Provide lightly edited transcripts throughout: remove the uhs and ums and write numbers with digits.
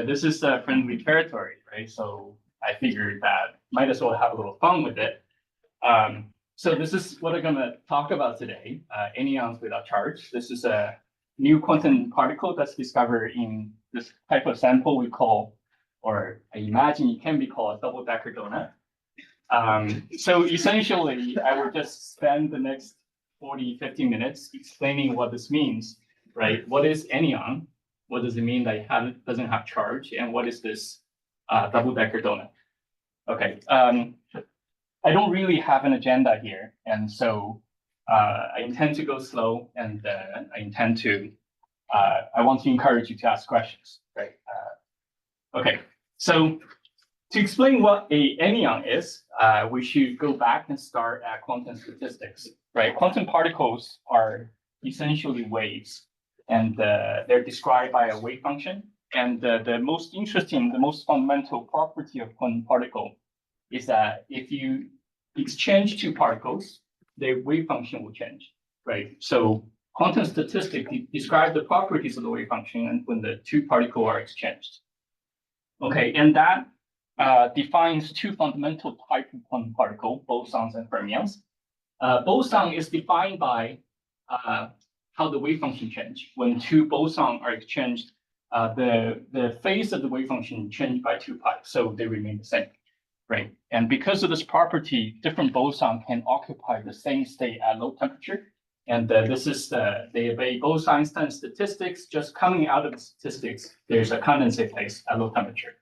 this is friendly territory, right? So I figured that might as well have a little fun with it. So this is what I'm going to talk about today, anyons without charge. This is a new quantum particle that's discovered in this type of sample we call, or I imagine it can be called a double-decker donut. So essentially, I will just spend the next 40, 50 minutes explaining what this means, right? What is anyon? What does it mean that it doesn't have charge? And what is this double-decker donut? Okay, I don't really have an agenda here. And so I intend to go slow, and I want to encourage you to ask questions, right? Okay, so to explain what a anyon is, we should go back and start at quantum statistics, right? Quantum particles are essentially waves, and they're described by a wave function. And the most interesting, the most fundamental property of quantum particle is that if you exchange two particles, their wave function will change, right? So quantum statistics describe the properties of the wave function and when the two particles are exchanged. Okay, and that defines two fundamental types of quantum particle, bosons and fermions. Boson is defined by how the wave function change. When two bosons are exchanged, the phase of the wave function changed by 2 pi, so they remain the same, right? And because of this property, different bosons can occupy the same state at low temperature. And this is the Bose-Einstein statistics. Just coming out of the statistics, there's a condensate phase at low temperature,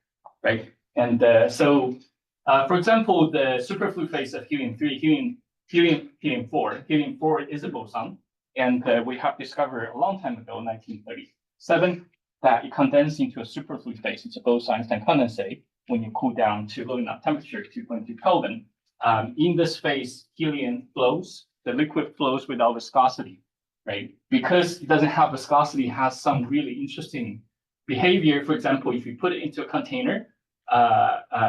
right? And for example, the superfluid phase of helium-3, helium-4. Helium-4 is a boson, and we have discovered a long time ago, 1937, that it condensed into a superfluid phase. It's a Bose-Einstein condensate when you cool down to low enough temperature, 2.2 Kelvin. In this phase, helium flows. The liquid flows without viscosity, right? Because it doesn't have viscosity, it has some really interesting behavior. For example, if you put it into a container,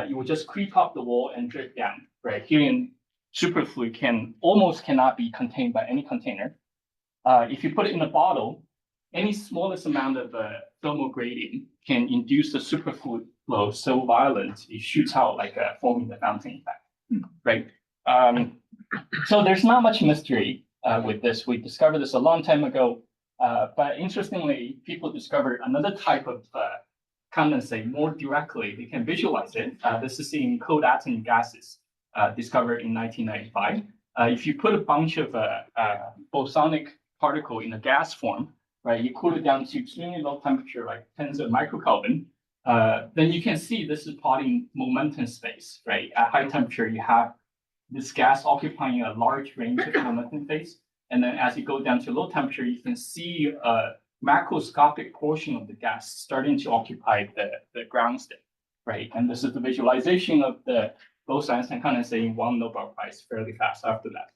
you will just creep up the wall and drip down, right? Helium superfluid almost cannot be contained by any container. If you put it in a bottle, any smallest amount of thermal gradient can induce the superfluid flow so violent it shoots out like forming the fountain effect, right? So there's not much mystery with this. We discovered this a long time ago, but interestingly, people discovered another type of condensate more directly. They can visualize it. This is in cold atom gases, discovered in 1995. If you put a bunch of bosonic particle in a gas form, right, you cool it down to extremely low temperature, like tens of microkelvin, then you can see this is plotting momentum space, right? At high temperature, you have this gas occupying a large range of momentum phase. And then as you go down to low temperature, you can see a macroscopic portion of the gas starting to occupy the ground state, right? And this is the visualization of the Bose-Einstein condensate in one Nobel Prize fairly fast after that.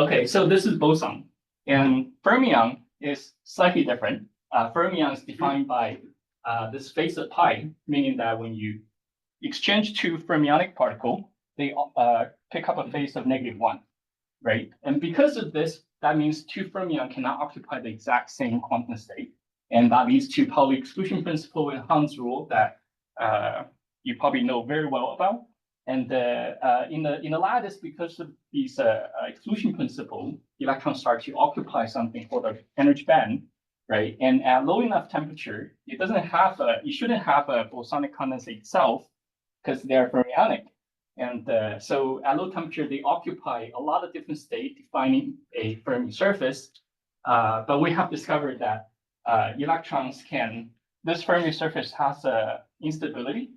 Okay, so this is boson. And fermion is slightly different. Fermion is defined by this phase of pi, meaning that when you exchange two fermionic particles, they pick up a phase of -1, right? And because of this, that means two fermions cannot occupy the exact same quantum state. And that leads to Pauli exclusion principle and Hund's rule that you probably know very well about. And in the lattice, because of these exclusion principle, electrons start to occupy something called the energy band, right? And at low enough temperature, it shouldn't have a bosonic condensate itself because they're fermionic. And so at low temperature, they occupy a lot of different states, defining a Fermi surface. But we have discovered that this Fermi surface has instability,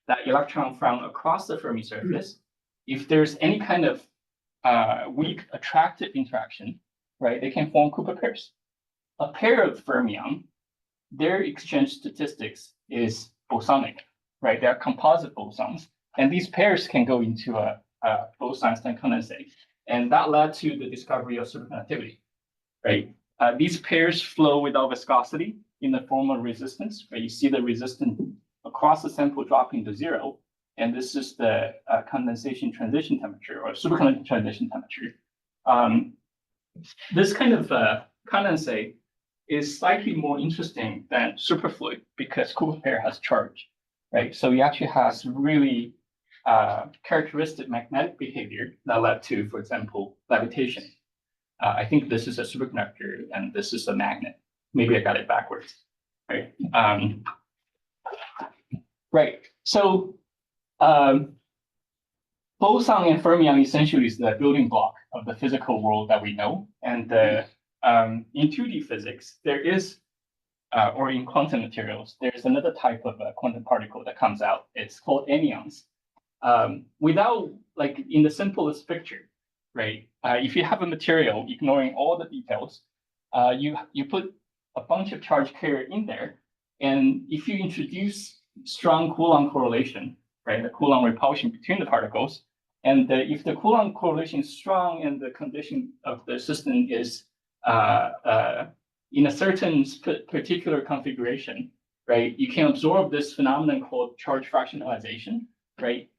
that electron from across the Fermi surface, if there's any kind of weak attractive interaction, right, they can form Cooper pairs. A pair of fermion, their exchange statistics is bosonic, right? They're composite bosons. And these pairs can go into a Bose-Einstein condensate. And that led to the discovery of superconductivity, right? These pairs flow without viscosity in the form of resistance, right? You see the resistance across the sample dropping to 0. And this is the condensation transition temperature or superconducting transition temperature. This kind of condensate is slightly more interesting than superfluid because Coulomb pair has charge, right? So it actually has really characteristic magnetic behavior that led to, for example, levitation. I think this is a superconductor and this is a magnet. Maybe I got it backwards, right? Right. So boson and fermion essentially is the building block of the physical world that we know. And in 2D physics, there is, or in quantum materials, there's another type of quantum particle that comes out. It's called anyons. Without, like, in the simplest picture, right? If you have a material, ignoring all the details, you put a bunch of charge carrier in there, and if you introduce strong Coulomb correlation, right, the Coulomb repulsion between the particles, and if the Coulomb correlation is strong and the condition of the system is in a certain particular configuration, right, you can absorb this phenomenon called charge fractionalization, right?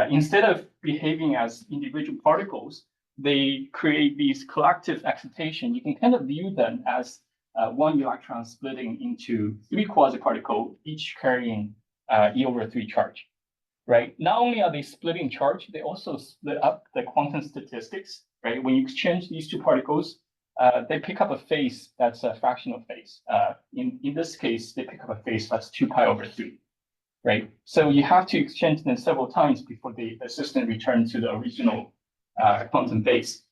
Instead of behaving as individual particles, they create these collective excitation. You can kind of view them as one electron splitting into 3 quasi-particles, each carrying E/3 charge, right? Not only are they splitting charge, they also split up the quantum statistics, right? When you exchange these 2 particles, they pick up a phase that's a fractional phase. In this case, they pick up a phase that's 2π/3, right? So you have to exchange them several times before the system returns to the original quantum phase.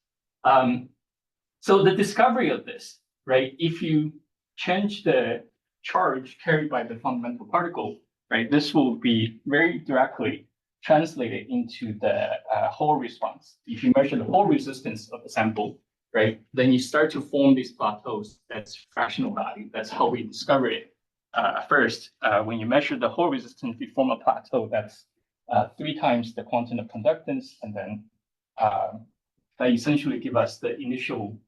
So the discovery of this, right? If you change the charge carried by the fundamental particle, right? This will be very directly translated into the Hall response. If you measure the Hall resistance of the sample, right, then you start to form these plateaus. That's fractional value. That's how we discover it. First, when you measure the Hall resistance, you form a plateau that's 3 times the quantum of conductance, and then that essentially give us the initial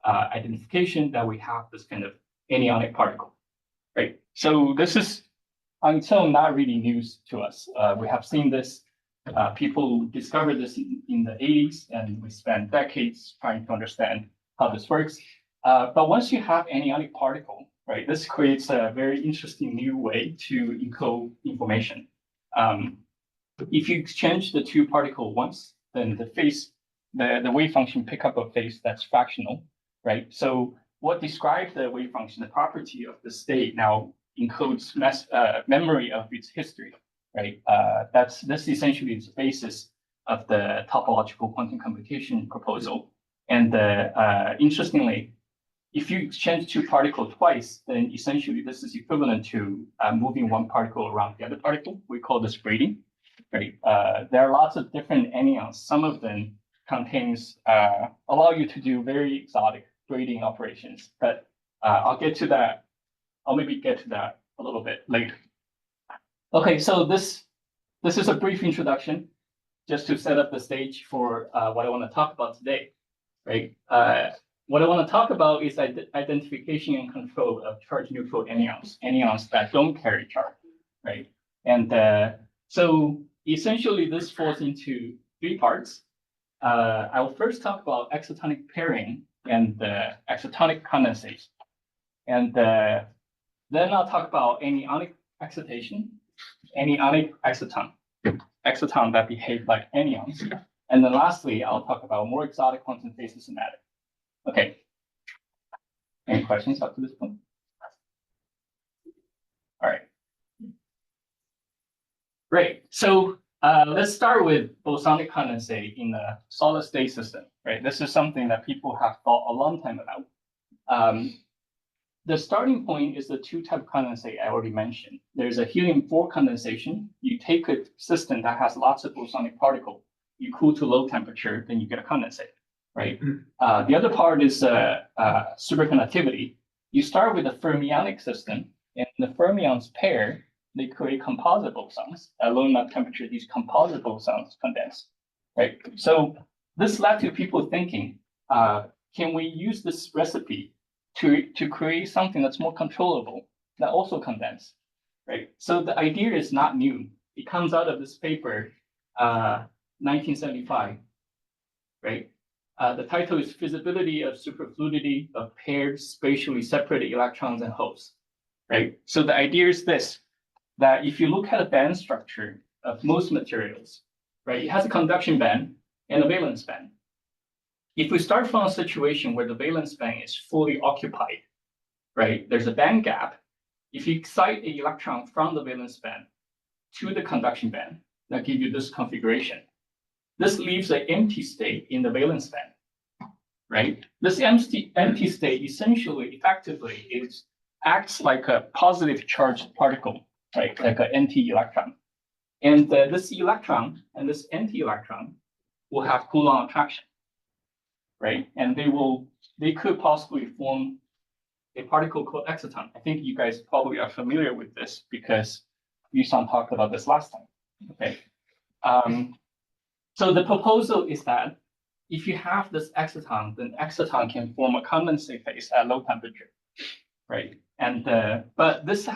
identification that we have this kind of anyonic particle, right? So this is on its own not really news to us. We have seen this. People discovered this in the 80s, and we spent decades trying to understand how this works. But once you have anyonic particle, right, this creates a very interesting new way to encode information. If you exchange the 2 particles once, then the wave function pick up a phase that's fractional, right? So what describes the wave function, the property of the state, now encodes memory of its history, right? This essentially is the basis of the topological quantum computation proposal. And interestingly, if you exchange 2 particles twice, then essentially this is equivalent to moving 1 particle around the other particle. We call this braiding, right? There are lots of different anyons. Some of them allow you to do very exotic braiding operations, but I'll get to that. I'll maybe get to that a little bit later. Okay, so this is a brief introduction just to set up the stage for what I want to talk about today, right? What I want to talk about is identification and control of charge-neutral anyons that don't carry charge, right? And so essentially this falls into 3 parts. I will first talk about excitonic pairing and excitonic condensate. And then I'll talk about anyonic excitation, anyonic exciton that behave like anyons. And then lastly, I'll talk about more exotic quantum phase systematic. Okay. Any questions up to this point? All right. Great. So let's start with bosonic condensate in a solid state system, right? This is something that people have thought a long time about. The starting point is the 2-type condensate I already mentioned. There's a helium-4 condensation. You take a system that has lots of bosonic particles, you cool to low temperature, then you get a condensate, right? The other part is superconductivity. You start with a fermionic system, and the fermions pair, they create composite bosons. At low enough temperature, these composite bosons condense, right? So this led to people thinking, can we use this recipe to create something that's more controllable that also condense, right? So the idea is not new. It comes out of this paper, 1975, right? The title is Feasibility of Superfluidity of Paired Spatially Separated Electrons and Holes, right? So the idea is this, that if you look at a band structure of most materials, right, it has a conduction band and a valence band. If we start from a situation where the valence band is fully occupied, right, there's a band gap. If you excite an electron from the valence band to the conduction band, that gives you this configuration. This leaves an empty state in the valence band, right? This empty state essentially, effectively, acts like a positive charged particle, right? Like an anti-electron. And this electron and this anti-electron will have Coulomb attraction, right? And they could possibly form a particle called exciton. I think you guys probably are familiar with this because Yusan talked about this last time, okay? So the proposal is that if you have this exciton, then exciton can form a condensate phase at low temperature, right? And but this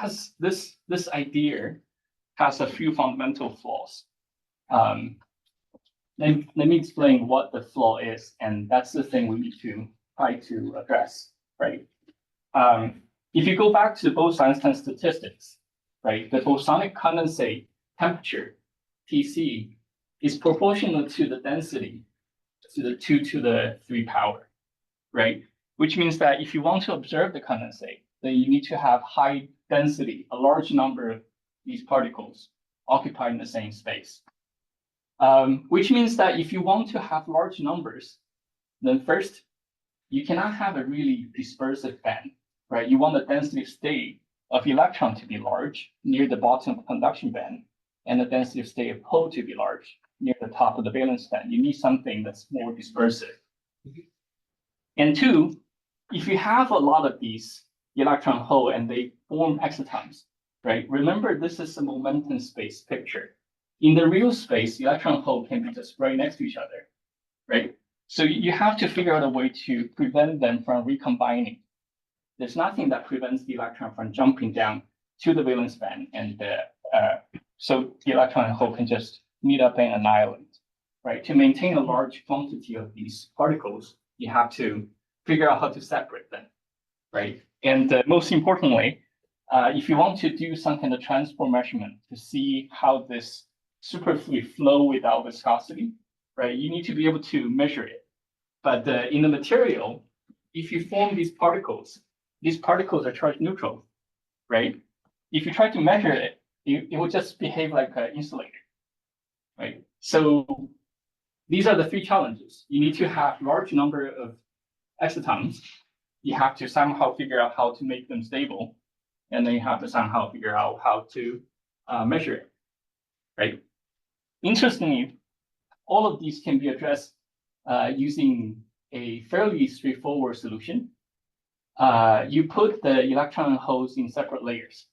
idea has a few fundamental flaws. Let me explain what the flaw is, and that's the thing we need to try to address, right? If you go back to the Bose-Einstein statistics, right, the bosonic condensate temperature, Tc, is proportional to the density to the 2 to the 3 power, right? Which means that if you want to observe the condensate, then you need to have high density, a large number of these particles occupying the same space. Which means that if you want to have large numbers, then first, you cannot have a really dispersive band, right? You want the density state of electron to be large near the bottom of the conduction band, and the density state of hole to be large near the top of the valence band. You need something that's more dispersive. And two, if you have a lot of these electron hole and they form excitons, right? Remember, this is a momentum space picture. In the real space, electron hole can be just right next to each other, right? So you have to figure out a way to prevent them from recombining. There's nothing that prevents the electron from jumping down to the valence band, and so the electron and hole can just meet up and annihilate, right? To maintain a large quantity of these particles, you have to figure out how to separate them, right? And most importantly, if you want to do some kind of transport measurement to see how this superfluid flow without viscosity, right, you need to be able to measure it. But in the material, if you form these particles are charge neutral, right? If you try to measure it, it will just behave like an insulator, right? So these are the three challenges. You need to have large number of excitons. You have to somehow figure out how to make them stable. And then you have to somehow figure out how to measure it, right? Interestingly, all of these can be addressed using a fairly straightforward solution. You put the electron holes in separate layers,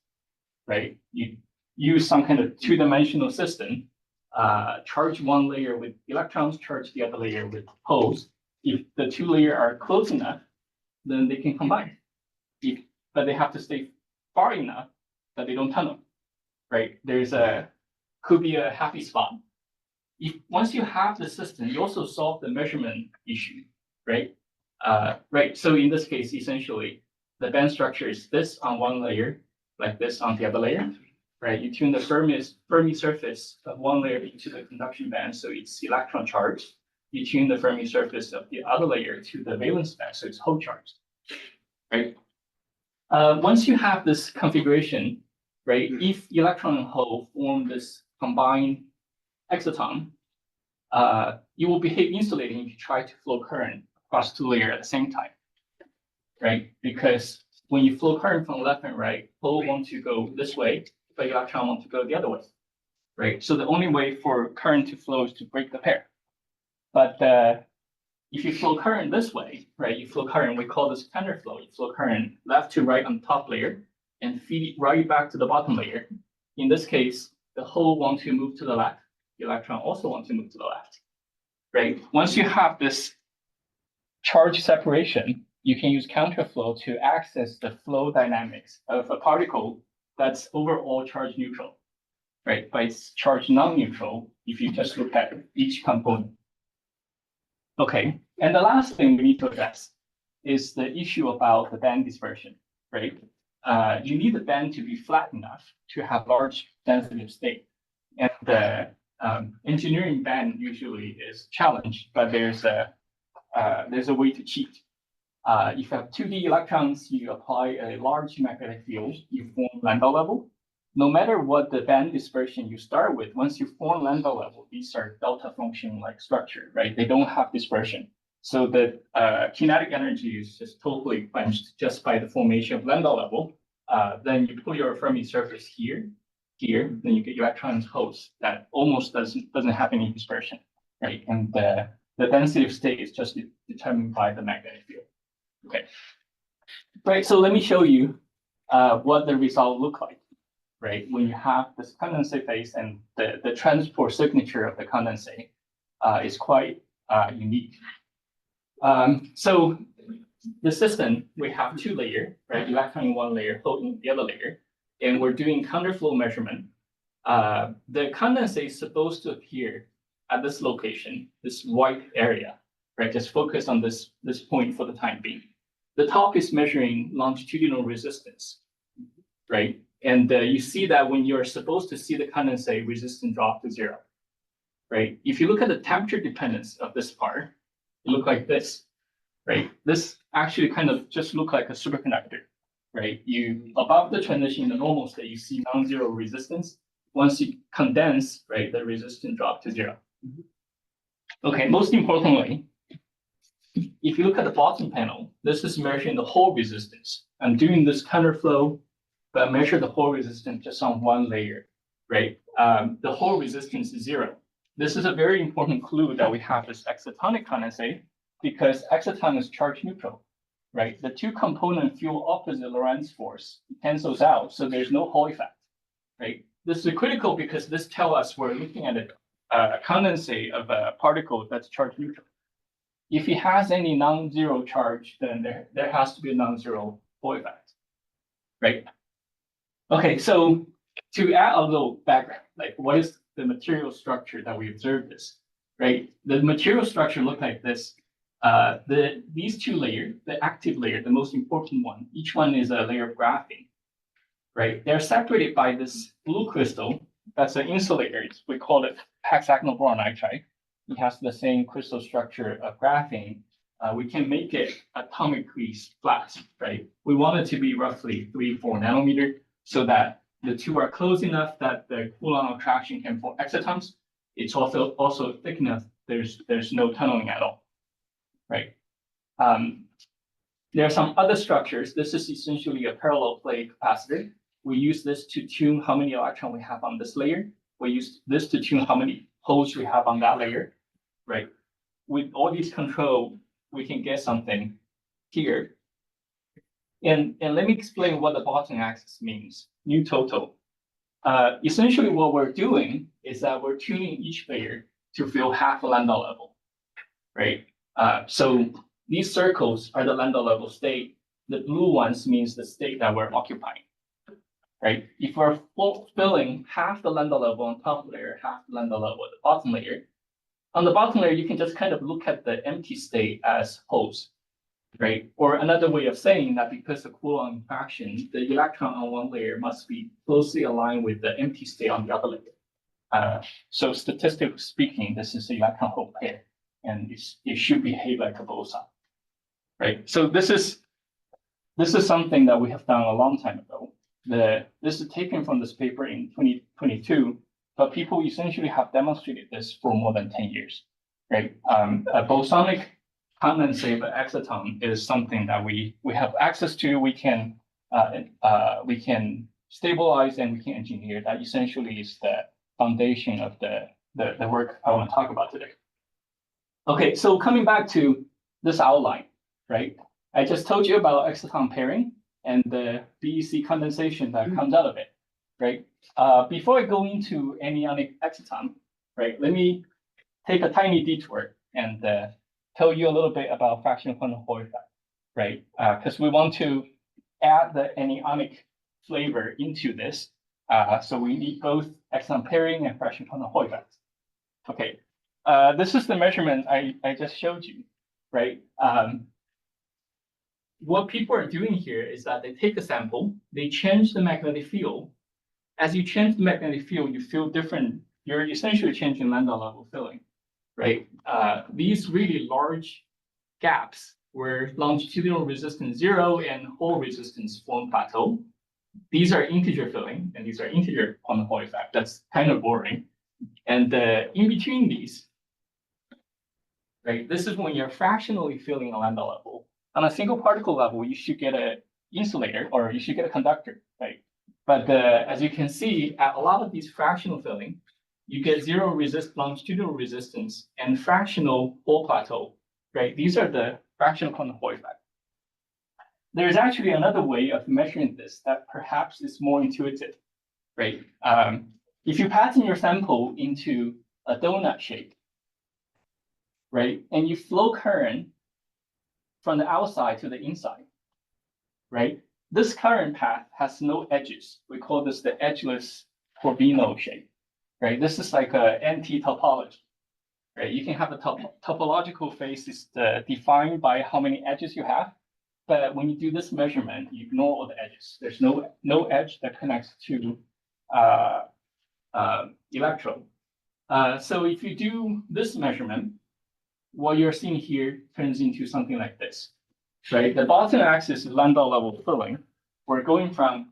right? You use some kind of two-dimensional system, charge one layer with electrons, charge the other layer with holes. If the two layers are close enough, then they can combine. But they have to stay far enough that they don't tunnel, right? Could be a happy spot. Once you have the system, you also solve the measurement issue, right? Right. So in this case, essentially, the band structure is this on one layer, like this on the other layer, right? You tune the Fermi surface of one layer into the conduction band, so it's electron charged. You tune the Fermi surface of the other layer to the valence band, so it's hole charged, right? Once you have this configuration, right, if electron and hole form this combined exciton, it will behave insulating if you try to flow current across two layers at the same time, right? Because when you flow current from left and right, hole want to go this way, but electron want to go the other way, right? So the only way for current to flow is to break the pair. But if you flow current this way, right, you flow current, we call this counterflow. You flow current left to right on the top layer and feed it right back to the bottom layer. In this case, the hole want to move to the left. The electron also want to move to the left, right? Once you have this charge separation, you can use counterflow to access the flow dynamics of a particle that's overall charge neutral, right? But it's charge non-neutral if you just look at each component. Okay, and the last thing we need to address is the issue about the band dispersion, right? You need the band to be flat enough to have large density of state. And the engineering band usually is challenged, but there's a way to cheat. If you have 2D electrons, you apply a large magnetic field, you form lambda level. No matter what the band dispersion you start with, once you form lambda level, these are delta function-like structure, right? They don't have dispersion. So the kinetic energy is just totally quenched just by the formation of lambda level. Then you put your Fermi surface here, then you get electrons holes that almost doesn't have any dispersion, right? And the density of state is just determined by the magnetic field. Okay, right. So let me show you what the result look like, right? When you have this condensate phase and the transport signature of the condensate is quite unique. So the system, we have two layers, right? Electron in one layer, hole in the other layer, and we're doing counterflow measurement. The condensate is supposed to appear at this location, this white area, right? Just focus on this point for the time being. The top is measuring longitudinal resistance, right? And you see that when you're supposed to see the condensate resistance drop to 0, right? If you look at the temperature dependence of this part, it looks like this, right? This actually kind of just look like a superconductor, right? You above the transition in the normal state, you see non-zero resistance. Once you condense, right, the resistance drop to 0. Okay, most importantly, if you look at the bottom panel, this is measuring the whole resistance. I'm doing this counterflow, but I measure the whole resistance just on one layer, right? The whole resistance is 0. This is a very important clue that we have this excitonic condensate because exciton is charge neutral, right? The two components feel opposite Lorentz force, it cancels out, so there's no Hall effect, right? This is critical because this tells us we're looking at a condensate of a particle that's charge neutral. If it has any non-zero charge, then there has to be a non-zero Hall effect, right? Okay, so to add a little background, like what is the material structure that we observed this, right? The material structure looked like this. These two layers, the active layer, the most important one, each one is a layer of graphene, right? They're separated by this blue crystal. That's an insulator. We call it hexagonal boron nitride. It has the same crystal structure of graphene. We can make it atomically flat, right? We want it to be roughly 3-4 nanometer so that the two are close enough that the Coulomb attraction can form excitons. It's also thick enough. There's no tunneling at all, right? There are some other structures. This is essentially a parallel plate capacitor. We use this to tune how many electrons we have on this layer. We use this to tune how many holes we have on that layer, right? With all these control, we can get something here. And let me explain what the bottom axis means, nu total. Essentially what we're doing is that we're tuning each layer to fill half a lambda level, right? So these circles are the lambda level state. The blue ones means the state that we're occupying, right? If we're filling half the lambda level on top layer, half the lambda level at the bottom layer, on the bottom layer, you can just kind of look at the empty state as holes, right? Or another way of saying that because the Coulomb interaction, the electron on one layer must be closely aligned with the empty state on the other layer. So statistically speaking, this is the electron hole pair, and it should behave like a boson, right? So this is something that we have done a long time ago. This is taken from this paper in 2022, but people essentially have demonstrated this for more than 10 years, right? A bosonic condensate exciton is something that we have access to. We can stabilize and we can engineer. That essentially is the foundation of the work I want to talk about today. Okay, so coming back to this outline, right? I just told you about exciton pairing and the BEC condensation that comes out of it, right? Before I go into anyonic exciton, right, let me take a tiny detour and tell you a little bit about fractional quantum Hall effect, right? Because we want to add the anyonic flavor into this. So we need both exciton pairing and fractional quantum Hall effect. Okay, This is the measurement I just showed you, right? What people are doing here is that they take a sample, they change the magnetic field. As you change the magnetic field, you feel different. You're essentially changing lambda level filling, right? These really large gaps where longitudinal resistance 0 and hole resistance form plateau. These are integer filling, and these are integer quantum Hall effect. That's kind of boring. And in between these, right, this is when you're fractionally filling a lambda level. On a single particle level, you should get an insulator or you should get a conductor, right? But as you can see, at a lot of these fractional filling, you get zero longitudinal resistance and fractional Hall plateau, right? These are the fractional quantum Hall effect. There's actually another way of measuring this that perhaps is more intuitive, right? If you pattern your sample into a donut shape, right, and you flow current from the outside to the inside, right, this current path has no edges. We call this the edgeless Corbino shape, right? This is like an anti-topology, right? You can have a topological phase is defined by how many edges you have. But when you do this measurement, you ignore all the edges. There's no edge that connects to electrode. So if you do this measurement, what you're seeing here turns into something like this, right? The bottom axis is lambda level filling. We're going from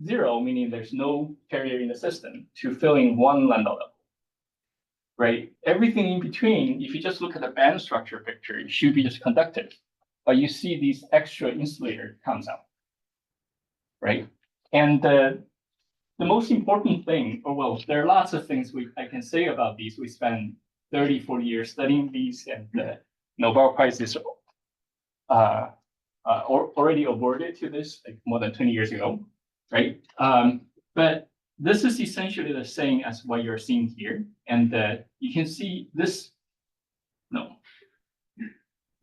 0, meaning there's no carrier in the system, to filling 1 lambda level, right? Everything in between, if you just look at the band structure picture, it should be just conductive. But you see these extra insulator comes out, right? And the most important thing, or well, there are lots of things I can say about these. We spent 30, 40 years studying these, and the Nobel Prize is already awarded to this like more than 20 years ago, right? But this is essentially the same as what you're seeing here. And you can see this,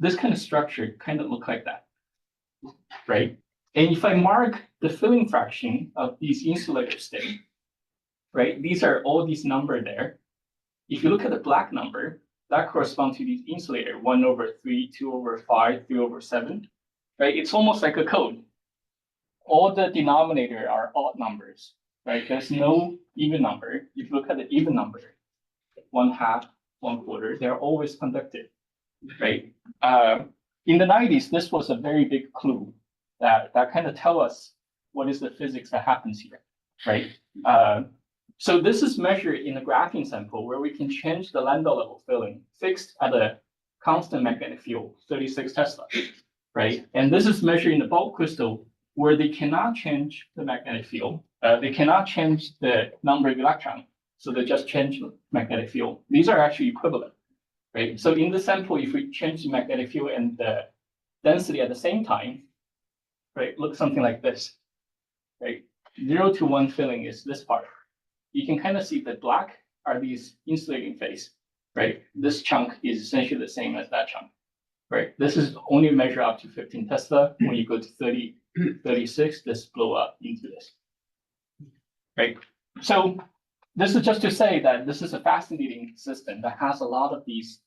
this kind of structure kind of look like that, right? And if I mark the filling fraction of these insulator state, right? These are all these number there. If you look at the black number, that corresponds to these insulator, 1/3, 2/5, 3/7, right? It's almost like a code. All the denominator are odd numbers, right? There's no even number. If you look at the even number, 1/2, 1/4, they're always conductive, right? In the 90s, this was a very big clue that kind of tell us what is the physics that happens here, right? So this is measured in a graphene sample where we can change the lambda level filling fixed at a constant magnetic field, 36 Tesla, right? And this is measured in the bulk crystal where they cannot change the magnetic field. They cannot change the number of electrons, so they just change the magnetic field. These are actually equivalent, right? So in the sample, if we change the magnetic field and the density at the same time, right, look something like this, right? 0 to 1 filling is this part. You can kind of see the black are these insulating phase, right? This chunk is essentially the same as that chunk, right? This is only measure up to 15 Tesla. When you go to 30, 36, this blow up into this, right? So this is just to say that this is a fascinating system that has a lot of these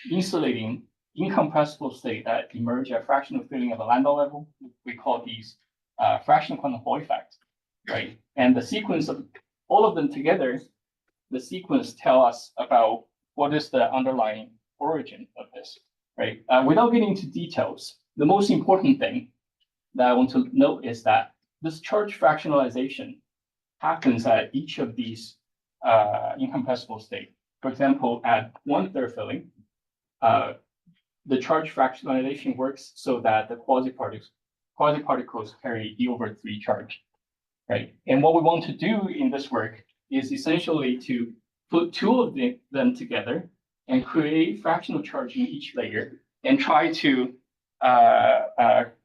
insulating incompressible state that emerge at fractional filling at the lambda level. We call these fractional quantum Hall effect, right? And the sequence of all of them together, the sequence tell us about what is the underlying origin of this, right? Without getting into details, the most important thing that I want to note is that this charge fractionalization happens at each of these incompressible state. For example, at 1/3 filling, the charge fractionalization works so that the quasi-particles carry E/3 charge, right? And what we want to do in this work is essentially to put two of them together and create fractional charge in each layer and try to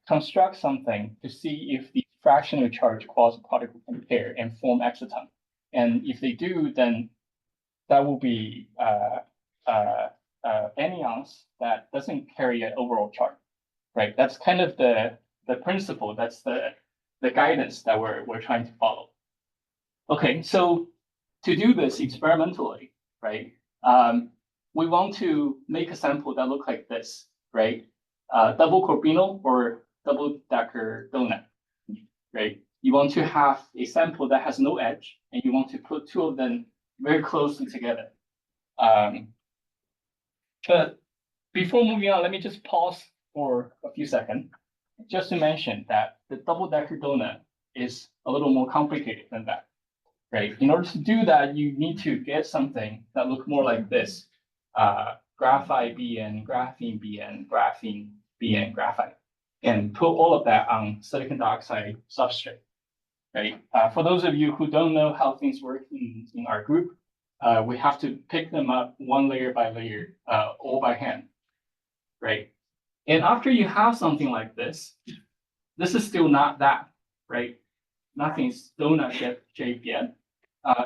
construct something to see if the fractional charge quasi-particle can pair and form exciton. And if they do, then that will be anyons that doesn't carry an overall charge, right? That's kind of the principle. That's the guidance that we're trying to follow. Okay, so to do this experimentally, right, we want to make a sample that looks like this, right? Double corbinal or double-decker donut, right? You want to have a sample that has no edge, and you want to put two of them very closely together. But before moving on, let me just pause for a few seconds, just to mention that the double-decker donut is a little more complicated than that, right? In order to do that, you need to get something that looks more like this. Graphite BN, graphene BN, graphene BN, graphite, and put all of that on silicon dioxide substrate, right? For those of you who don't know how things work in our group, we have to pick them up one layer by layer, all by hand, right? And after you have something like this is still not that, right? Nothing's donut shape yet.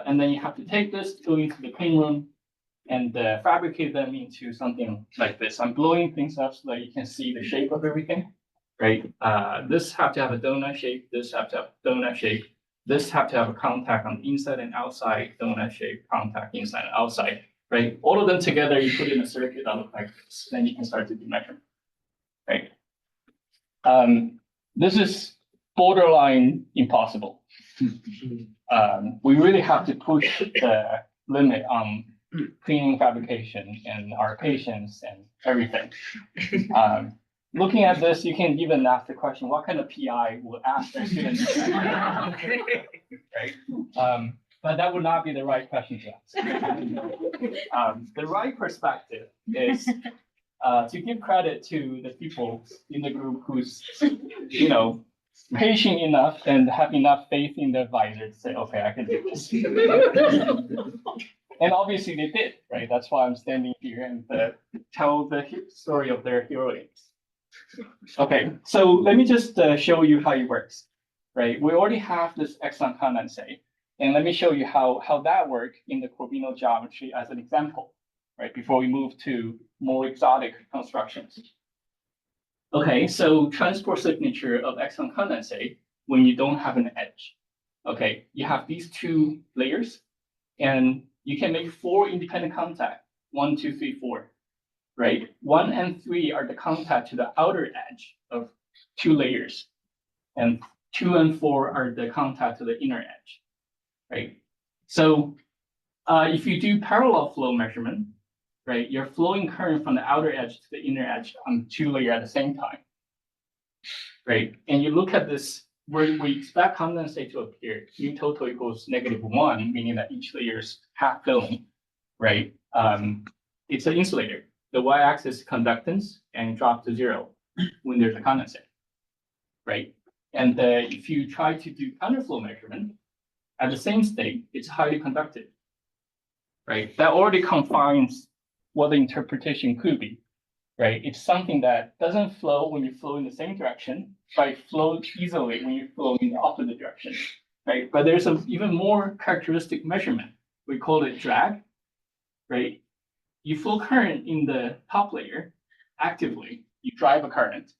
And then you have to take this, go into the clean room, and fabricate them into something like this. I'm blowing things up so that you can see the shape of everything, right? This have to have a donut shape, this have to have a donut shape, this have to have a contact on the inside and outside, donut shape, contact inside and outside, right? All of them together, you put in a circuit that looks like this, then you can start to do measurement, right? This is borderline impossible. We really have to push the limit on cleaning fabrication and our patience and everything. Looking at this, you can even ask the question, what kind of PI would ask their students? Right? But that would not be the right question to ask. The right perspective is to give credit to the people in the group who's, patient enough and have enough faith in the advisor to say, okay, I can do this. And obviously they did, right? That's why I'm standing here and tell the story of their heroics. Okay, so let me just show you how it works, right? We already have this exciton condensate, and let me show you how that works in the corbinal geometry as an example, right? Before we move to more exotic constructions. Okay, so transport signature of exciton condensate when you don't have an edge. Okay, you have these two layers, and you can make 4 independent contacts, 1, 2, 3, 4, right? 1 and 3 are the contact to the outer edge of 2 layers, and 2 and 4 are the contact to the inner edge, right? So if you do parallel flow measurement, right, you're flowing current from the outer edge to the inner edge on 2 layers at the same time, right? And you look at this, where we expect condensate to appear, U total equals -1, meaning that each layer is half filling, right? It's an insulator. The y-axis is conductance and drop to 0 when there's a condensate, right? And if you try to do counterflow measurement at the same state, it's highly conductive, right? That already confines what the interpretation could be, right? It's something that doesn't flow when you flow in the same direction, but it flows easily when you flow in the opposite direction, right? But there's an even more characteristic measurement. We call it drag, right? You flow current in the top layer actively, you drive a current,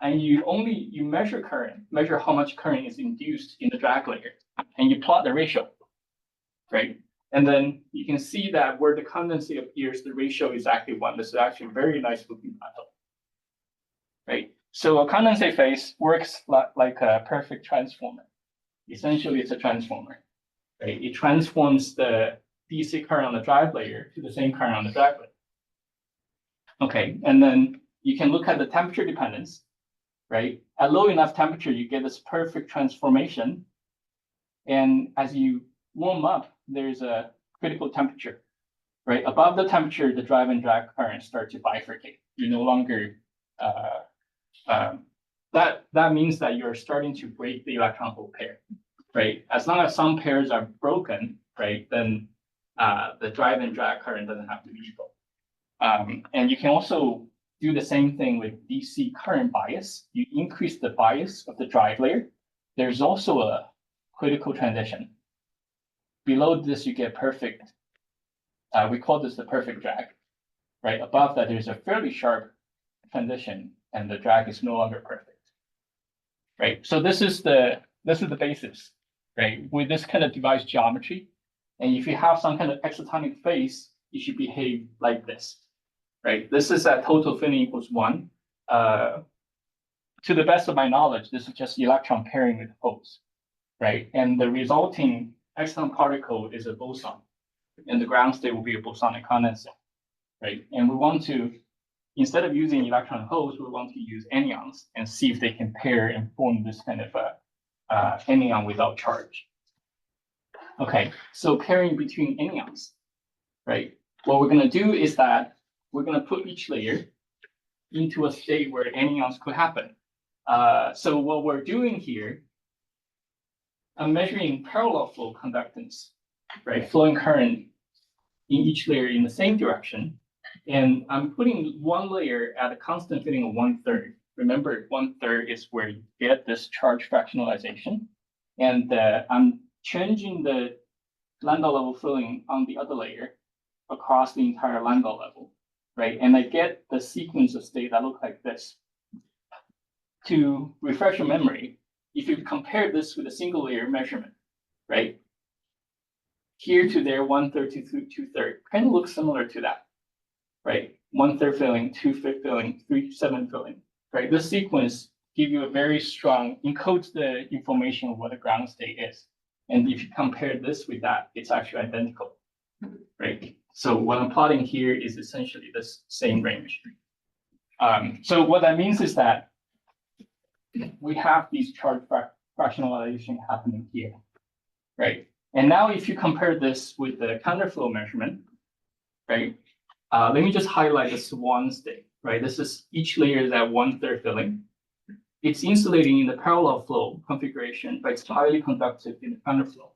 and you measure current, measure how much current is induced in the drag layer, and you plot the ratio, right? And then you can see that where the condensate appears, the ratio is actually 1. This is actually a very nice looking pattern, right? So a condensate phase works like a perfect transformer. Essentially, it's a transformer, right? It transforms the DC current on the drive layer to the same current on the drag layer. Okay, and then you can look at the temperature dependence, right? At low enough temperature, you get this perfect transformation. And as you warm up, there's a critical temperature, right? Above the temperature, the drive and drag currents start to bifurcate. You no longer, that means that you're starting to break the electron hole pair, right? As long as some pairs are broken, right, then the drive and drag current doesn't have to be equal. And you can also do the same thing with DC current bias. You increase the bias of the drive layer. There's also a critical transition. Below this, you get perfect, we call this the perfect drag, right? Above that, there's a fairly sharp transition, and the drag is no longer perfect, right? So this is the basis, right? With this kind of device geometry, And if you have some kind of excitonic phase, it should behave like this, right? This is a total filling equals 1. To the best of my knowledge, this is just electron pairing with holes, right? And the resulting exciton particle is a boson, and the ground state will be a bosonic condensate, right? And we want to, instead of using electron holes, we want to use anyons and see if they can pair and form this kind of anion without charge. Okay, so pairing between anyons, right? What we're going to do is that we're going to put each layer into a state where anyons could happen. So what we're doing here, I'm measuring parallel flow conductance, right? Flowing current in each layer in the same direction. And I'm putting one layer at a constant filling of 1/3. Remember, 1/3 is where you get this charge fractionalization. And I'm changing the lambda level filling on the other layer across the entire lambda level, right? And I get the sequence of state that look like this. To refresh your memory, if you compare this with a single layer measurement, right? Here to there, 1/3 to 2/3, kind of looks similar to that, right? 1/3 filling, 2/5 filling, 3/7 filling, right? This sequence gives you a very strong, encodes the information of what the ground state is. And if you compare this with that, it's actually identical, right? So what I'm plotting here is essentially this same range. So what that means is that we have these charge fractionalization happening here, right? And now if you compare this with the counterflow measurement, right? Let me just highlight the swan state, right? This is each layer is at 1/3 filling. It's insulating in the parallel flow configuration, but it's highly conductive in the counterflow.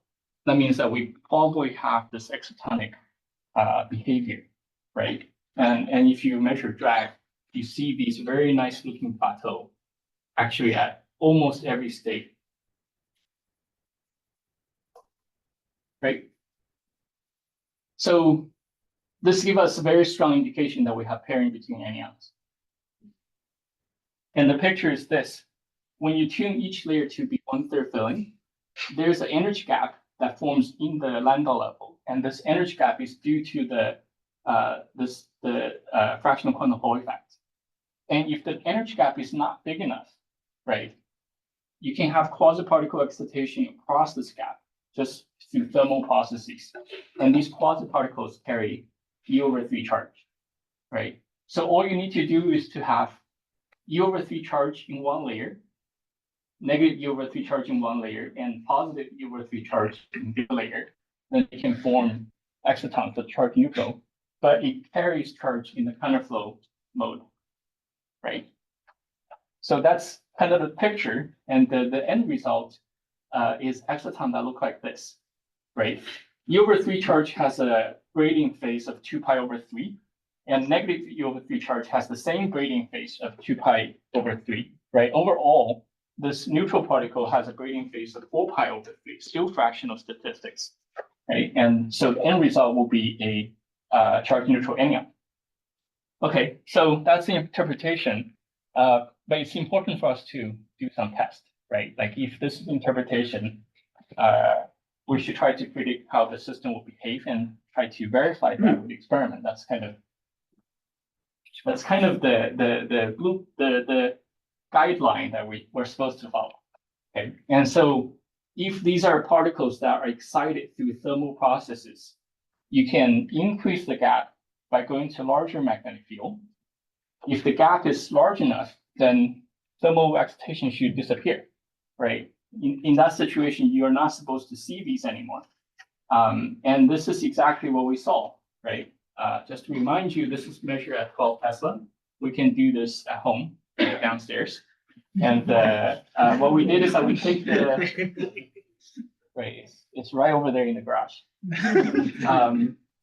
That means that we probably have this excitonic behavior, right? And if you measure drag, you see these very nice looking plateau actually at almost every state, right? So this gives us a very strong indication that we have pairing between anyons. And the picture is this. When you tune each layer to be 1/3 filling, there's an energy gap that forms in the lambda level. And this energy gap is due to the fractional quantum Hall effect. And if the energy gap is not big enough, right, you can have quasi-particle excitation across this gap just through thermal processes. And these quasi-particles carry E/3 charge, right? So all you need to do is to have E/3 charge in one layer, negative E/3 charge in one layer, and positive E/3 charge in the other layer. Then you can form excitons that charge neutral, but it carries charge in the counterflow mode, right? So that's kind of the picture, and the end result is exciton that look like this, right? E/3 charge has a braiding phase of 2π/3, and negative E/3 charge has the same braiding phase of 2π/3, right? Overall, this neutral particle has a braiding phase of 4π/3, still fractional statistics, right? And so the end result will be a charge neutral anion. Okay, so that's the interpretation, but it's important for us to do some tests, right? Like if this is interpretation, we should try to predict how the system will behave and try to verify that with the experiment. That's kind of the guideline that we're supposed to follow. Okay, and so if these are particles that are excited through thermal processes, you can increase the gap by going to larger magnetic field. If the gap is large enough, then thermal excitation should disappear, right? In that situation, you are not supposed to see these anymore. And this is exactly what we saw, right? Just to remind you, this is measured at 12 Tesla. We can do this at home, downstairs. And what we did is that we take it's right over there in the garage.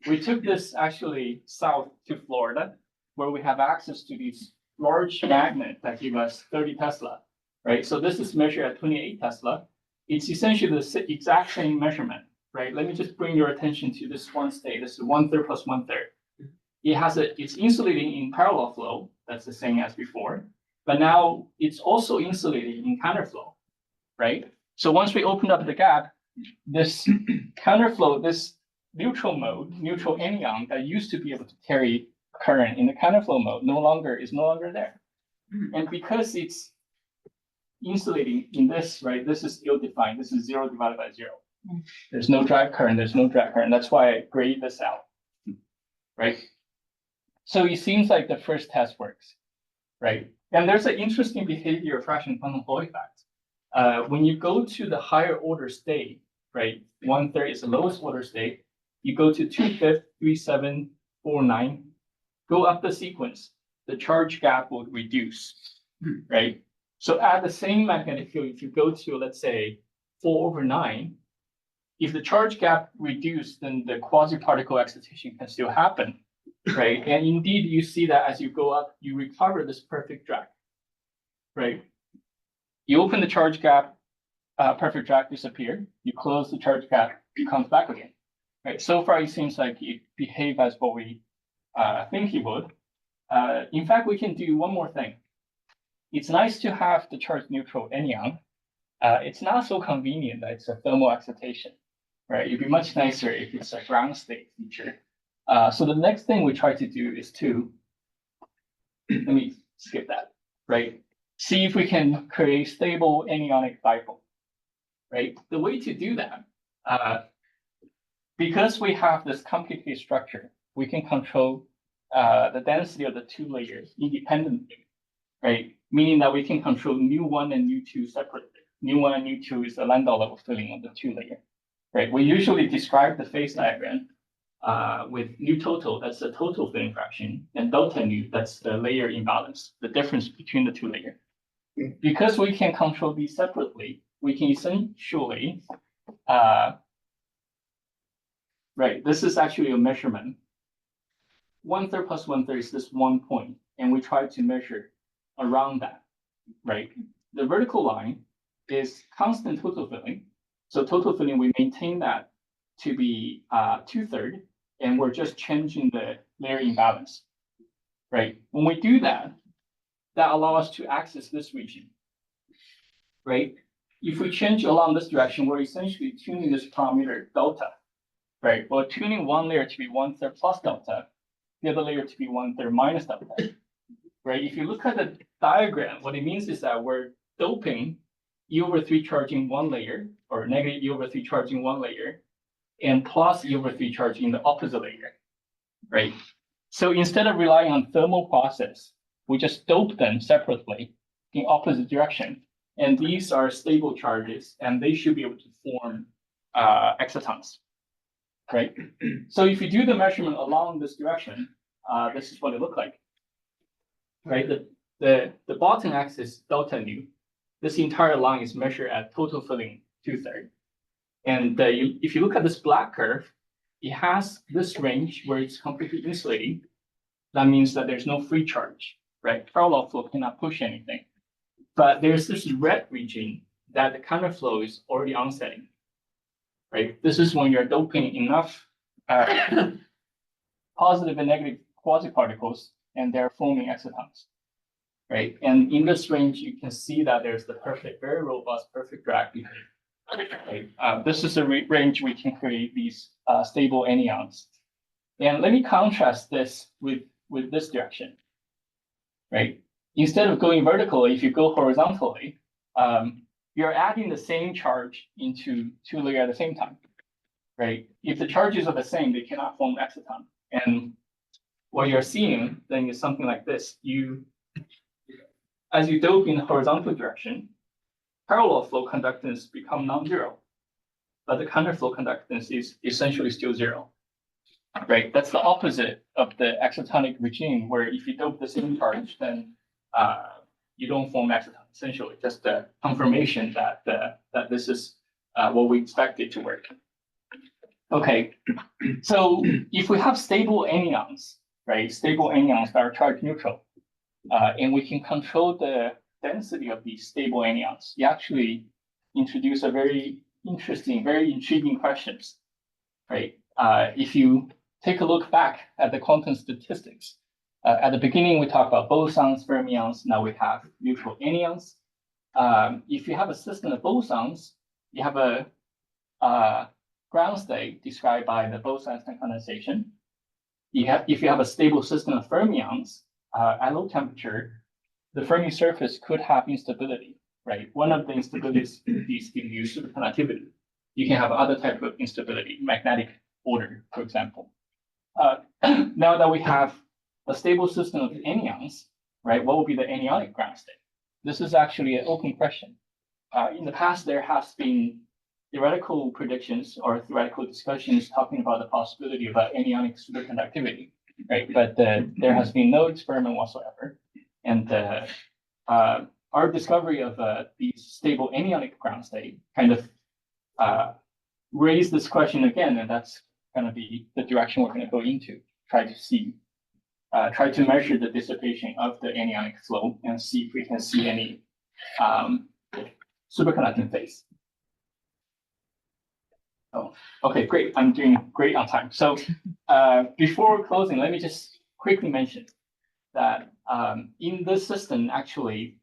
We took this actually south to Florida, where we have access to these large magnets that give us 30 Tesla, right? So this is measured at 28 Tesla. It's essentially the exact same measurement, right? Let me just bring your attention to this one state. This is 1/3 plus 1/3. It's insulating in parallel flow. That's the same as before. But now it's also insulating in counterflow, right? So once we open up the gap, this counterflow, this neutral mode, neutral anion that used to be able to carry current in the counterflow mode is no longer there. And because it's insulating in this, right, this is ill-defined. This is 0 divided by 0. There's no drive current. There's no drag current. That's why I grayed this out, right? So it seems like the first test works, right? And there's an interesting behavior of fractional quantum Hall effect. When you go to the higher order state, right, 1/3 is the lowest order state. You go to 2/5, 3, 7, 4, 9, go up the sequence, the charge gap will reduce, right? So at the same magnetic field, if you go to, let's say, 4/9, if the charge gap reduced, then the quasi-particle excitation can still happen, right? And indeed, you see that as you go up, you recover this perfect drag, right? You open the charge gap, perfect drag disappeared. You close the charge gap, it comes back again, right? So far, it seems like it behaves as what we think it would. In fact, we can do one more thing. It's nice to have the charge neutral anion. It's not so convenient that it's a thermal excitation, right? It'd be much nicer if it's a ground state feature. So the next thing we try to do is to, let me skip that, right? See if we can create stable anyonic dipole, right? The way to do that, because we have this complicated structure, we can control the density of the two layers independently, right? Meaning that we can control nu1 and nu2 separately. Nu1 and nu2 is the Landau level filling of the two layer, right? We usually describe the phase diagram with nu total, that's the total filling fraction, and delta nu, that's the layer imbalance, the difference between the two layers. Because we can control these separately, we can essentially, right, this is actually a measurement. 1/3 plus 1/3 is this 1 point, and we try to measure around that, right? The vertical line is constant total filling. So total filling, we maintain that to be 2/3, and we're just changing the layer imbalance, right? When we do that, that allows us to access this region, right? If we change along this direction, we're essentially tuning this parameter delta, right? We're tuning one layer to be 1/3 plus delta, the other layer to be 1/3 minus delta, right? If you look at the diagram, what it means is that we're doping E/3 charging one layer, or negative E/3 charging one layer, and plus E/3 charging the opposite layer, right? So instead of relying on thermal process, we just dope them separately in opposite direction. And these are stable charges, and they should be able to form excitons, right? So if you do the measurement along this direction, this is what it looks like, right? The bottom axis, delta nu, this entire line is measured at total filling 2/3. And if you look at this black curve, it has this range where it's completely insulating. That means that there's no free charge, right? Parallel flow cannot push anything. But there's this red region that the counterflow is already onsetting, right? This is when you're doping enough positive and negative quasi-particles, and they're forming excitons, right? And in this range, you can see that there's the perfect, very robust, perfect drag behavior. Right? This is a range we can create these stable anyons. And let me contrast this with this direction, right? Instead of going vertically, if you go horizontally, you're adding the same charge into two layers at the same time, right? If the charges are the same, they cannot form exciton. And what you're seeing then is something like this. As you dope in the horizontal direction, parallel flow conductance become non-zero, but the counterflow conductance is essentially still zero, right? That's the opposite of the excitonic regime, where if you dope the same charge, then you don't form exciton, essentially, just the confirmation that this is what we expect it to work. Okay, so if we have stable anyons, right, stable anyons that are charge neutral, and we can control the density of these stable anyons, you actually introduce a very interesting, very intriguing questions, right? If you take a look back at the quantum statistics, at the beginning, we talked about bosons, fermions. Now we have neutral anyons. If you have a system of bosons, you have a ground state described by the Bose-Einstein condensation. If you have a stable system of fermions at low temperature, the Fermi surface could have instability, right? One of the instabilities is the superconductivity. You can have other type of instability, magnetic order, for example. Now that we have a stable system of anyons, right? What would be the anyonic ground state? This is actually an open question. In the past, there has been theoretical predictions or theoretical discussions talking about the possibility of anyonic superconductivity, right? But there has been no experiment whatsoever. And our discovery of the stable anyonic ground state kind of raised this question again, and that's going to be the direction we're going to go into. Try to measure the dissipation of the anyonic flow and see if we can see any superconducting phase. Oh, okay, great. I'm doing great on time. So before closing, let me just quickly mention that in this system, actually,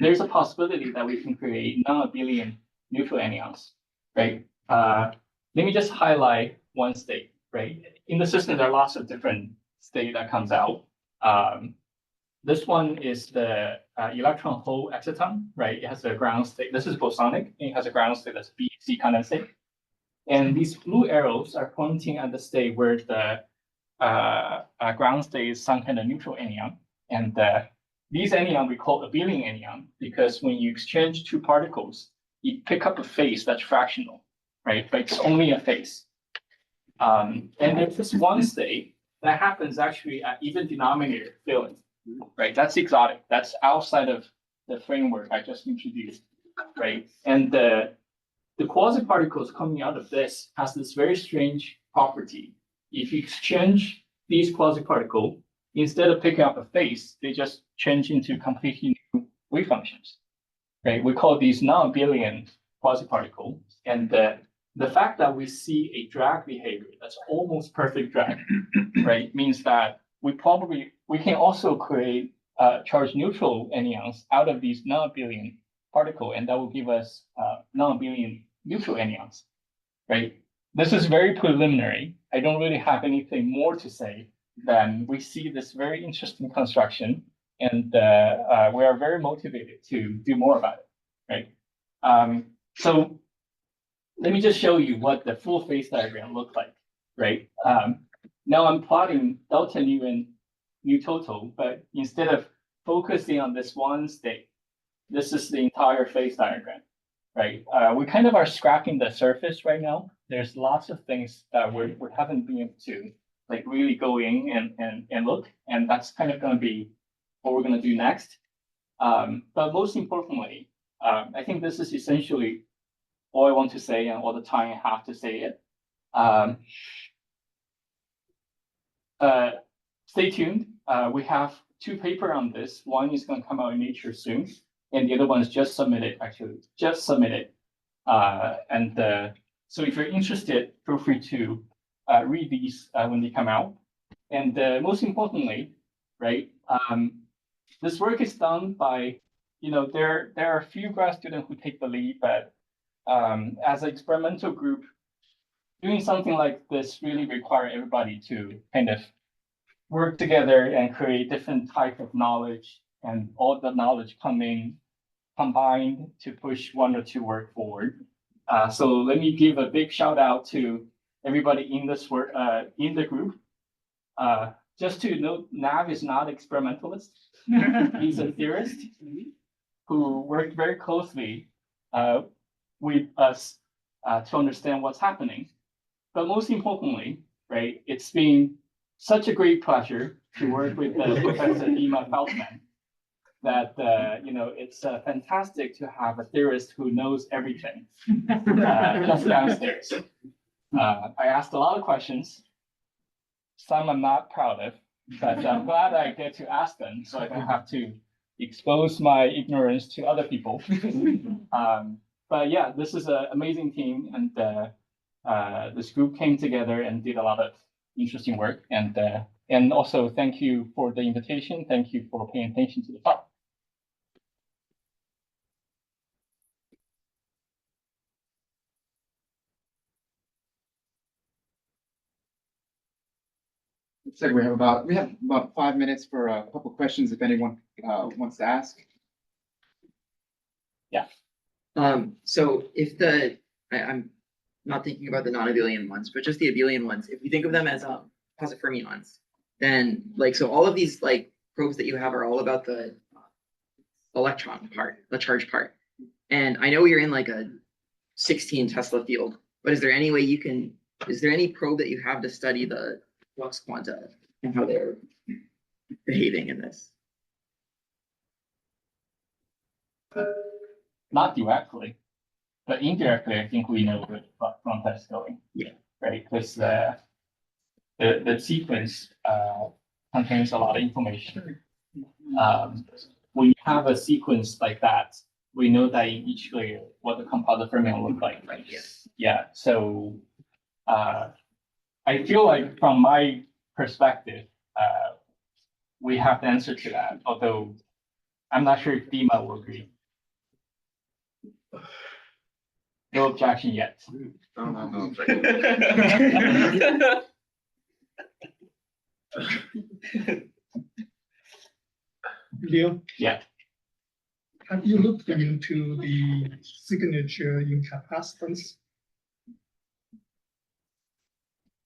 there's a possibility that we can create non-abelian neutral anyons, right? Let me just highlight one state, right? In the system, there are lots of different states that comes out. This one is the electron hole exciton, right? It has a ground state. This is bosonic. It has a ground state that's BIQS condensate. And these blue arrows are pointing at the state where the ground state is some kind of neutral anion. And these anion we call abelian anion because when you exchange two particles, you pick up a phase that's fractional, right? But it's only a phase. And there's this one state that happens actually at even denominator filling, right? That's exotic. That's outside of the framework I just introduced, right? And the quasi-particles coming out of this has this very strange property. If you exchange these quasi-particles, instead of picking up a phase, they just change into completely new wave functions, right? We call these non-abelian quasi-particles. And the fact that we see a drag behavior that's almost perfect drag, right, means that we can also create charge neutral anyons out of these non-abelian particle, and that will give us non-abelian neutral anyons, right? This is very preliminary. I don't really have anything more to say than we see this very interesting construction, and we are very motivated to do more about it, right? So let me just show you what the full phase diagram looks like, right? Now I'm plotting delta nu and nu total, but instead of focusing on this one state, this is the entire phase diagram, right? We kind of are scrapping the surface right now. There's lots of things that we haven't been able to like really go in and look, and that's kind of going to be what we're going to do next. But most importantly, I think this is essentially all I want to say and all the time I have to say it. Stay tuned. We have two papers on this. One is going to come out in Nature soon, and the other one is just submitted, actually, just submitted. So if you're interested, feel free to read these when they come out. And most importantly, right, this work is done by, there are a few grad students who take the lead, but as an experimental group, doing something like this really requires everybody to kind of work together and create different type of knowledge, and all the knowledge combined to push one or two work forward. So let me give a big shout out to everybody in this work, in the group. Just to note, Nav is not an experimentalist. He's a theorist who worked very closely with us to understand what's happening. But most importantly, right, it's been such a great pleasure to work with Professor Dima Feldman that, it's fantastic to have a theorist who knows everything just downstairs. I asked a lot of questions. Some I'm not proud of, but I'm glad I get to ask them so I don't have to expose my ignorance to other people. But yeah, this is an amazing team, and this group came together and did a lot of interesting work. And also thank you for the invitation. Thank you for paying attention to the talk. So we have about 5 minutes for a couple questions if anyone wants to ask. Yeah. So if I'm not thinking about the non-abelian ones, but just the abelian ones, if we think of them as positive fermions, then so all of these probes that you have are all about the electron part, the charge part. And I know you're in a 16 Tesla field, but is there any way is there any probe that you have to study the flux quanta and how they're behaving in this? Not directly, but indirectly, I think we know where the front is going. Yeah. Right, because the sequence contains a lot of information. When you have a sequence like that, we know that in each layer what the composite fermion look like. Right? Yes. Yeah. So I feel like from my perspective, we have the answer to that. Although I'm not sure if Dima will agree. No objection yet. No. Leo, Yeah. have you looked into the signature in capacitance?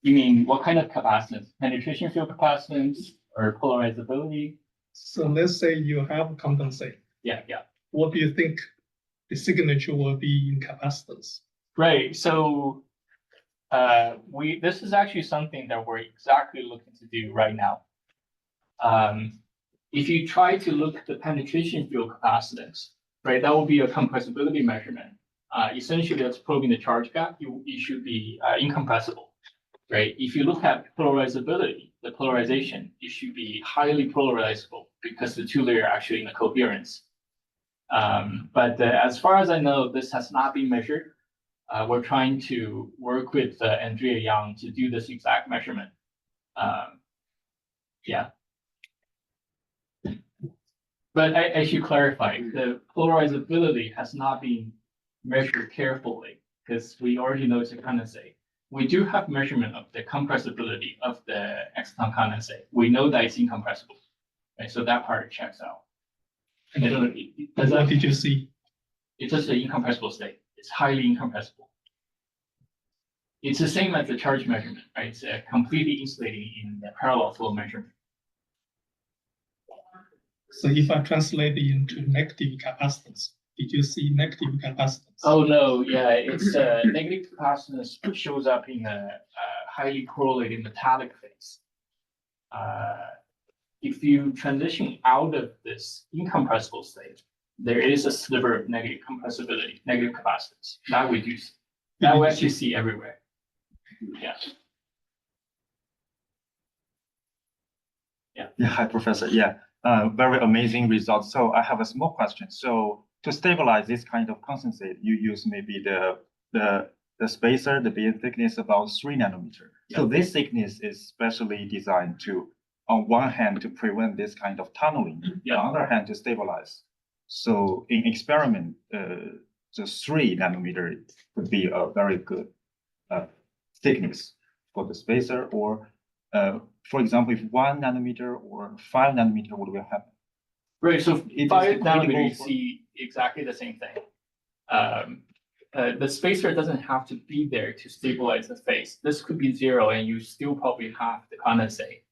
You mean what kind of capacitance? Penetration field capacitance or polarizability? So let's say you have condensate. Yeah. What do you think the signature will be in capacitance? Right. So this is actually something that we're exactly looking to do right now. If you try to look at the penetration field capacitance, right, that will be a compressibility measurement. Essentially, that's probing the charge gap. It should be incompressible, right? If you look at polarizability, the polarization, it should be highly polarizable because the two layers are actually in a coherence. But as far as I know, this has not been measured. We're trying to work with Andrea Young to do this exact measurement. Yeah. But I should clarify, the polarizability has not been measured carefully because we already know it's a condensate. We do have measurement of the compressibility of the exciton condensate. We know that it's incompressible, right? So that part checks out. What did you see? It's just an incompressible state. It's highly incompressible. It's the same as the charge measurement, right? It's completely insulating in the parallel flow measurement. So if I translate it into negative capacitance, did you see negative capacitance? Oh no, yeah, it's negative capacitance shows up in a highly correlated metallic phase. If you transition out of this incompressible state, there is a sliver of negative compressibility, negative capacitance. That we do see. That we actually see everywhere. Yeah. Yeah, hi, Professor. Yeah, very amazing results. So I have a small question. So to stabilize this kind of condensate, you use maybe the spacer, the beam thickness about 3 nanometer. So this thickness is specially designed to, on one hand, to prevent this kind of tunneling, on the other hand, to stabilize. So in experiment, the 3 nanometer would be a very good thickness for the spacer, or for example, if 1 nanometer or 5 nanometer, what will happen? Right, so It 5 is nanometer, critical you for- see exactly the same thing. The spacer doesn't have to be there to stabilize the phase. This could be 0 and you still probably have the condensate.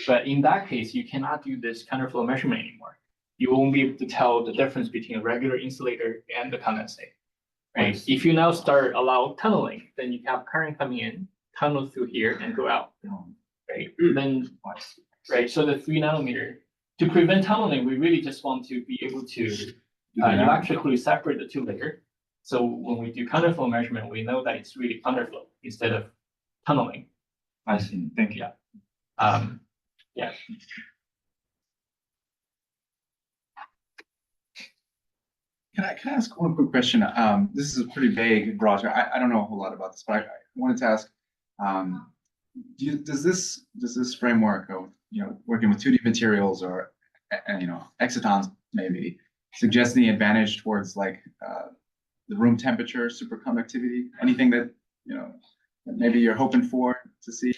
But in that case, you cannot do this counterflow measurement anymore. You won't be able to tell the difference between a regular insulator and the condensate. Right? If you now allow tunneling, then you have current coming in, tunnel through here and go out. Right? Then, right? So the 3 nanometer, to prevent tunneling, we really just want to be able to electrically separate the 2 layers. So when we do counterflow measurement, we know that it's really counterflow instead of tunneling. I see. Thank you. Yeah. Can I ask one quick question? This is a pretty vague, broad. I don't know a whole lot about this, but I wanted to ask, does this framework of working with 2D materials or excitons maybe suggest any advantage towards the room temperature, superconductivity, anything that that maybe you're hoping for to see?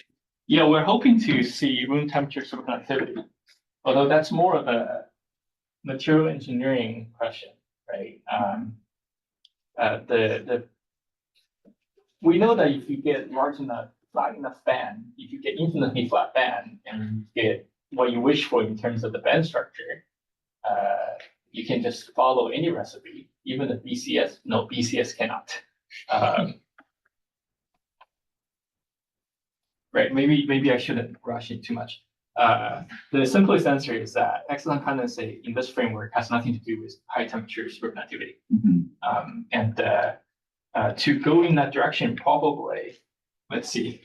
Yeah, we're hoping to see room temperature superconductivity, although that's more of a material engineering question, right? We know that if you get large enough, flat enough band, if you get infinitely flat band and you get what you wish for in terms of the band structure, you can just follow any recipe, even the BCS. No, BCS cannot. Right, maybe I shouldn't rush it too much. The simplest answer is that exciton condensate in this framework has nothing to do with high temperature superconductivity. And to go in that direction, probably, let's see.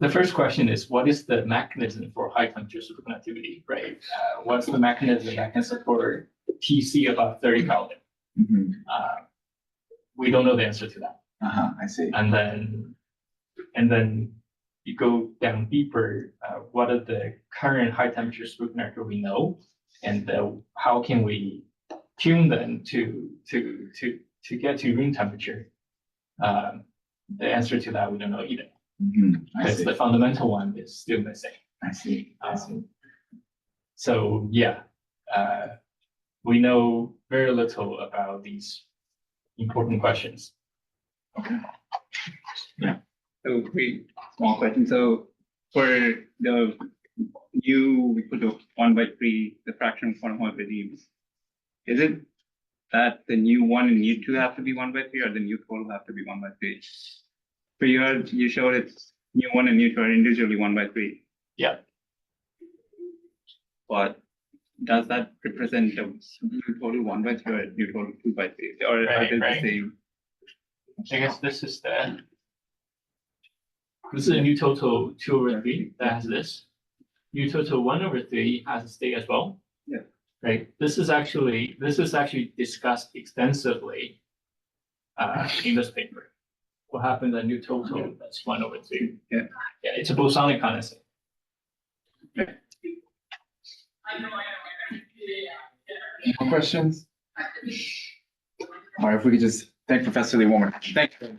The first question is, what is the mechanism for high temperature superconductivity, right? What's the mechanism that can support TC above 30 Kelvin? We don't know the answer to that. I see. And then you go down deeper, what are the current high temperature superconductor we know, and how can we tune them to get to room temperature? The answer to that we don't know either. Because the fundamental one is still missing. I see. So yeah, we know very little about these important questions. Okay. So small question. So for the new, we put the 1/3, the fractional quantum Hall regimes. Is it that the new 1 and new 2 have to be 1/3, or the new total have to be 1/3? For you showed it's new 1 and new 2 are individually 1/3. Yeah. But does that represent the new total 1/3 or new total 2/3, or are they the same? I guess this is a new total 2/3 that has this. New total 1/3 has a state as well. Yeah. Right. This is actually discussed extensively in this paper. What happens at new total that's 1/3. Yeah. Yeah, it's a bosonic condensate. Any more questions? All right, if we could just thank Professor Lee one more time. Thank you.